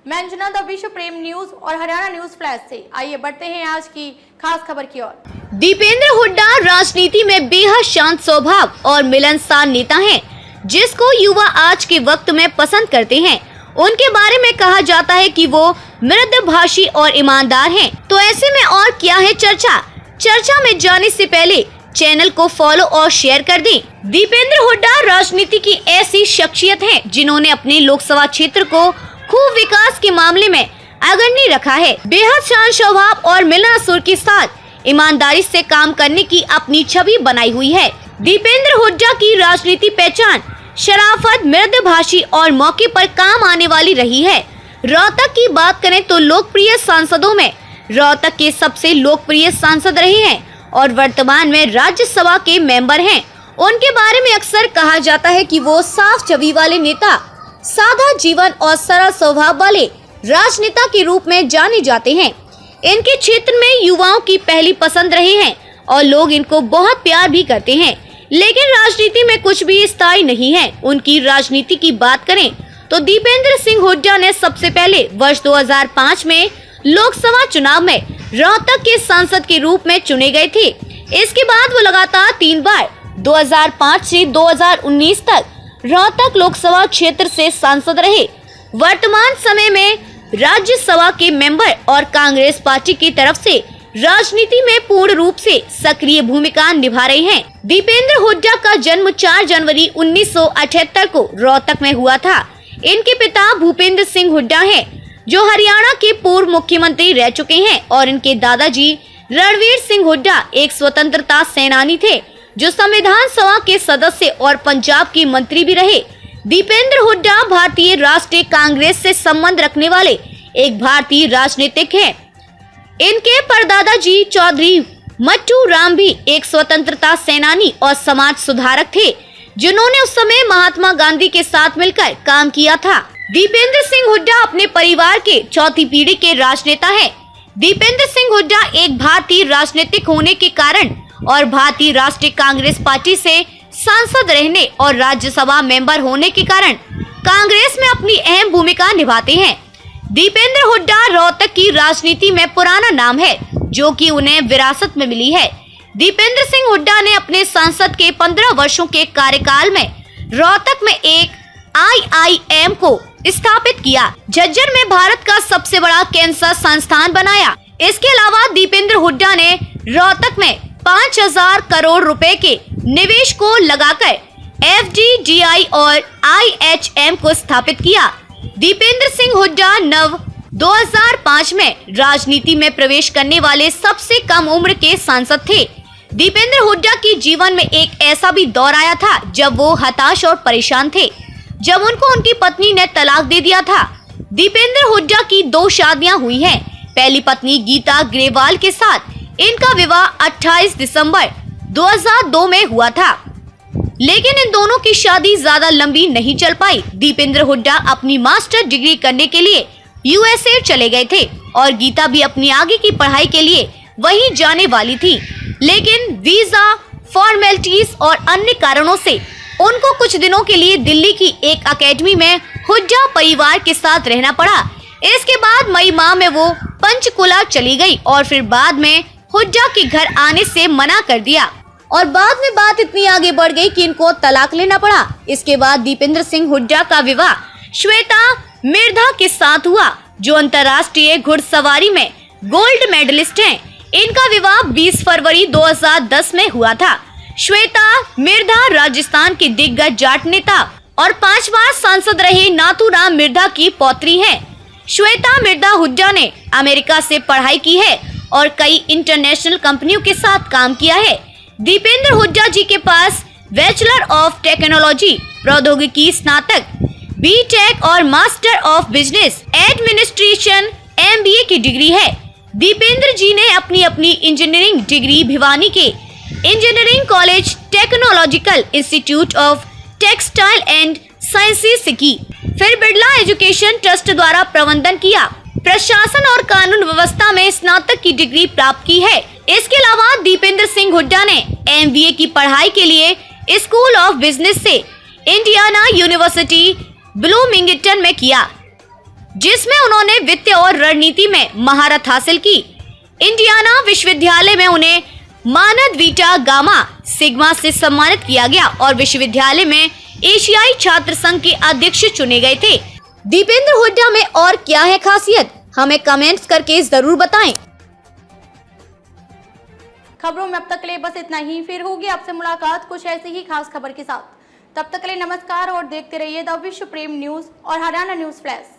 मैं अंजना द विश्व प्रेम न्यूज और हरियाणा न्यूज फ्लैश से। आइए बढ़ते हैं आज की खास खबर की ओर। दीपेंद्र हुड्डा राजनीति में बेहद शांत स्वभाव और मिलनसार नेता हैं, जिसको युवा आज के वक्त में पसंद करते हैं। उनके बारे में कहा जाता है कि वो मृदुभाषी और ईमानदार हैं। तो ऐसे में और क्या है चर्चा में जाने से पहले चैनल को फॉलो और शेयर कर दें। दीपेंद्र हुड्डा राजनीति की ऐसी शख्सियत हैं, जिन्होंने अपने लोकसभा क्षेत्र को खूब विकास के मामले में अग्रणी रखा है। बेहद शांत स्वभाव और मिलनसार के साथ ईमानदारी से काम करने की अपनी छवि बनाई हुई है। दीपेंद्र हुड्डा की राजनीति पहचान शराफत, मृदुभाषी और मौके पर काम आने वाली रही है। रोहतक की बात करें तो लोकप्रिय सांसदों में रोहतक के सबसे लोकप्रिय सांसद रहे हैं और वर्तमान में राज्यसभा के मेंबर हैं। उनके बारे में अक्सर कहा जाता है कि वो साफ छवि वाले नेता, सादा जीवन और सरल स्वभाव वाले राजनेता के रूप में जाने जाते हैं। इनके क्षेत्र में युवाओं की पहली पसंद रहे हैं और लोग इनको बहुत प्यार भी करते हैं। लेकिन राजनीति में कुछ भी स्थायी नहीं है। उनकी राजनीति की बात करें तो दीपेंद्र सिंह हुड्डा ने सबसे पहले वर्ष 2005 में लोकसभा चुनाव में रोहतक के सांसद के रूप में चुने गए थे। इसके बाद वो लगातार 3 बार 2005 से 2019 तक रोहतक लोकसभा क्षेत्र से सांसद रहे। वर्तमान समय में राज्यसभा के मेंबर और कांग्रेस पार्टी की तरफ से राजनीति में पूर्ण रूप से सक्रिय भूमिका निभा रहे हैं। दीपेंद्र हुड्डा का जन्म 4 जनवरी 1978 को रोहतक में हुआ था। इनके पिता भूपेंद्र सिंह हुड्डा हैं, जो हरियाणा के पूर्व मुख्यमंत्री रह चुके हैं, और इनके दादाजी रणवीर सिंह हुड्डा एक स्वतंत्रता सेनानी थे, जो संविधान सभा के सदस्य और पंजाब के मंत्री भी रहे। दीपेंद्र हुड्डा भारतीय राष्ट्रीय कांग्रेस से संबंध रखने वाले एक भारतीय राजनीतिक हैं। इनके परदादा जी चौधरी मट्टू राम भी एक स्वतंत्रता सेनानी और समाज सुधारक थे, जिन्होंने उस समय महात्मा गांधी के साथ मिलकर काम किया था। दीपेंद्र सिंह हुड्डा अपने परिवार के चौथी पीढ़ी के राजनेता हैं। दीपेंद्र सिंह हुड्डा एक भारतीय राजनीतिक होने के कारण और भारतीय राष्ट्रीय कांग्रेस पार्टी से सांसद रहने और राज्यसभा मेंबर होने के कारण कांग्रेस में अपनी अहम भूमिका निभाते हैं। दीपेंद्र हुड्डा रोहतक की राजनीति में पुराना नाम है, जो कि उन्हें विरासत में मिली है। दीपेंद्र सिंह हुड्डा ने अपने सांसद के 15 वर्षों के कार्यकाल में रोहतक में एक IIM को स्थापित किया, झज्जर में भारत का सबसे बड़ा कैंसर संस्थान बनाया। इसके अलावा दीपेंद्र हुड्डा ने रोहतक में 5000 करोड़ रुपए के निवेश को लगाकर FDDI और IHM को स्थापित किया। दीपेंद्र सिंह हुड्डा 2005 में राजनीति में प्रवेश करने वाले सबसे कम उम्र के सांसद थे। दीपेंद्र हुड्डा के जीवन में एक ऐसा भी दौर आया था जब वो हताश और परेशान थे, जब उनको उनकी पत्नी ने तलाक दे दिया था। दीपेंद्र हुड्डा की 2 शादियां हुई हैं। पहली पत्नी गीता ग्रेवाल के साथ इनका विवाह 28 दिसंबर 2002 में हुआ था, लेकिन इन दोनों की शादी ज्यादा लंबी नहीं चल पाई। दीपेंद्र हुड्डा अपनी मास्टर डिग्री करने के लिए USA चले गए थे और गीता भी अपनी आगे की पढ़ाई के लिए वहीं जाने वाली थी, लेकिन वीजा, फॉर्मेलिटीज और अन्य कारणों से उनको कुछ दिनों के लिए दिल्ली की एक अकेडमी में हुड्डा परिवार के साथ रहना पड़ा। इसके बाद मई माह में वो पंचकुला चली गई और फिर बाद में हुड्डा के घर आने से मना कर दिया और बाद में बात इतनी आगे बढ़ गई कि इनको तलाक लेना पड़ा। इसके बाद दीपेंद्र सिंह हुड्डा का विवाह श्वेता मिर्धा के साथ हुआ, जो अंतर्राष्ट्रीय घुड़सवारी में गोल्ड मेडलिस्ट हैं। इनका विवाह 20 फरवरी 2010 में हुआ था। श्वेता मिर्धा राजस्थान के दिग्गज जाट नेता और 5 बार सांसद रहे नाथूराम मिर्धा की पौत्री हैं। श्वेता मिर्धा हुड्डा ने अमेरिका से पढ़ाई की है और कई इंटरनेशनल कंपनियों के साथ काम किया है। दीपेंद्र हुड्डा जी के पास बैचलर ऑफ टेक्नोलॉजी प्रौद्योगिकी स्नातक, BTech और master of business administration MBA की डिग्री है। दीपेंद्र जी ने अपनी इंजीनियरिंग डिग्री भिवानी के engineering college technological institute of textile and sciences से की, फिर बिरला एजुकेशन ट्रस्ट द्वारा प्रबंधन किया। प्रशासन और कानून व्यवस्था में स्नातक की डिग्री प्राप्त की है। इसके अलावा दीपेंद्र सिंह हुड्डा ने MBA की पढ़ाई के लिए स्कूल ऑफ बिजनेस से इंडियाना यूनिवर्सिटी ब्लूमिंगटन में किया। जिसमें उन्होंने वित्त और रणनीति में महारत हासिल की। इंडियाना विश्वविद्यालय में उन्हें मानद बीटा गामा सिग्मा से सम्मानित किया गया और विश्वविद्यालय में एशियाई छात्र संघ के अध्यक्ष चुने गए थे। दीपेंद्र हुड्डा में और क्या है खासियत, हमें कमेंट्स करके जरूर बताएं। खबरों में अब तक के लिए बस इतना ही। फिर होगी आपसे मुलाकात कुछ ऐसी ही खास खबर के साथ। तब तक के लिए नमस्कार और देखते रहिए द विश्व प्रेम न्यूज और हरियाणा न्यूज फ्लैश।